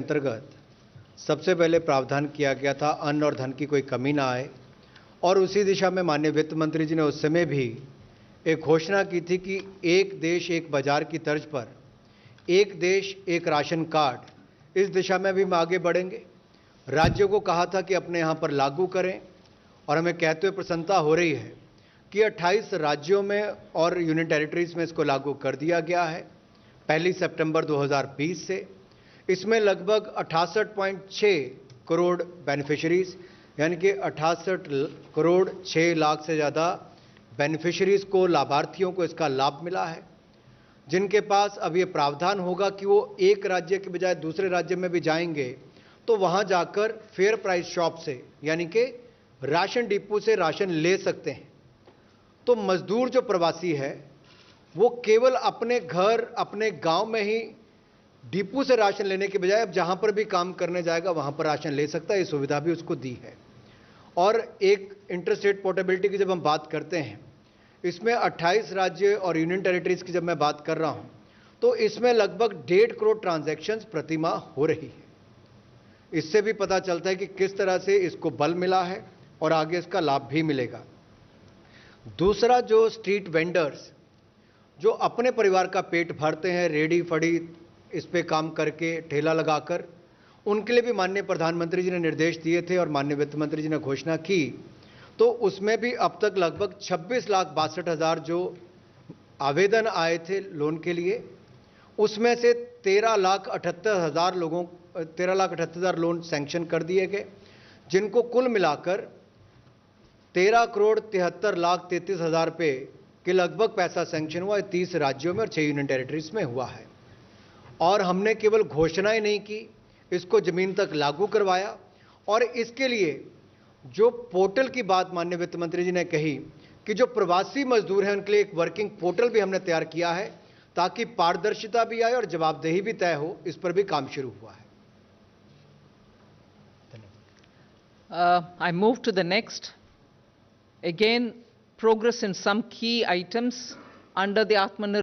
अंतर्गत सबसे पहले प्रावधान किया गया था अन्न और धन की कोई कमी ना आए और उसी दिशा में माननीय वित्त मंत्री जी ने उस समय भी एक घोषणा की थी कि एक देश एक बाजार की तर्ज पर एक देश एक राशन कार्ड, इस दिशा में भी हम आगे बढ़ेंगे। राज्यों को कहा था कि अपने यहाँ पर लागू करें और हमें कहते हुए प्रसन्नता हो रही है कि 28 राज्यों में और यूनियन टेरिटरीज में इसको लागू कर दिया गया है 1 सितंबर 2020 से। इसमें लगभग 68.6 करोड़ बेनिफिशरीज यानी कि 68 करोड़ 6 लाख से ज़्यादा बेनिफिशरीज को, लाभार्थियों को इसका लाभ मिला है, जिनके पास अब ये प्रावधान होगा कि वो एक राज्य के बजाय दूसरे राज्य में भी जाएंगे तो वहाँ जाकर फेयर प्राइस शॉप से यानी कि राशन डिपो से राशन ले सकते हैं। तो मजदूर जो प्रवासी है वो केवल अपने घर, अपने गांव में ही डिपो से राशन लेने के बजाय अब जहां पर भी काम करने जाएगा वहां पर राशन ले सकता है। ये सुविधा भी उसको दी है। और एक इंटरस्टेट पोर्टेबिलिटी की जब हम बात करते हैं, इसमें 28 राज्य और यूनियन टेरिटरीज की जब मैं बात कर रहा हूं तो इसमें लगभग 1.5 करोड़ ट्रांजैक्शंस प्रति माह हो रही है। इससे भी पता चलता है कि किस तरह से इसको बल मिला है और आगे इसका लाभ भी मिलेगा। दूसरा, जो स्ट्रीट वेंडर्स जो अपने परिवार का पेट भरते हैं, रेडी फड़ी इस पे काम करके, ठेला लगाकर, उनके लिए भी माननीय प्रधानमंत्री जी ने निर्देश दिए थे और माननीय वित्त मंत्री जी ने घोषणा की। तो उसमें भी अब तक लगभग 26,62,000 जो आवेदन आए थे लोन के लिए, उसमें से 13,78,000 लोन सैंक्शन कर दिए गए, जिनको कुल मिलाकर 13,73,33,000 रुपये के लगभग पैसा सैंक्शन हुआ है। 30 राज्यों में और 6 यूनियन टेरिटरीज में हुआ है। और हमने केवल घोषणाएं नहीं की, इसको जमीन तक लागू करवाया। और इसके लिए जो पोर्टल की बात माननीय वित्त मंत्री जी ने कही कि जो प्रवासी मजदूर हैं उनके लिए एक वर्किंग पोर्टल भी हमने तैयार किया है ताकि पारदर्शिता भी आए और जवाबदेही भी तय हो। इस पर भी काम शुरू हुआ है। I move to the next. Again, progress in some key items under the Atmanirbhar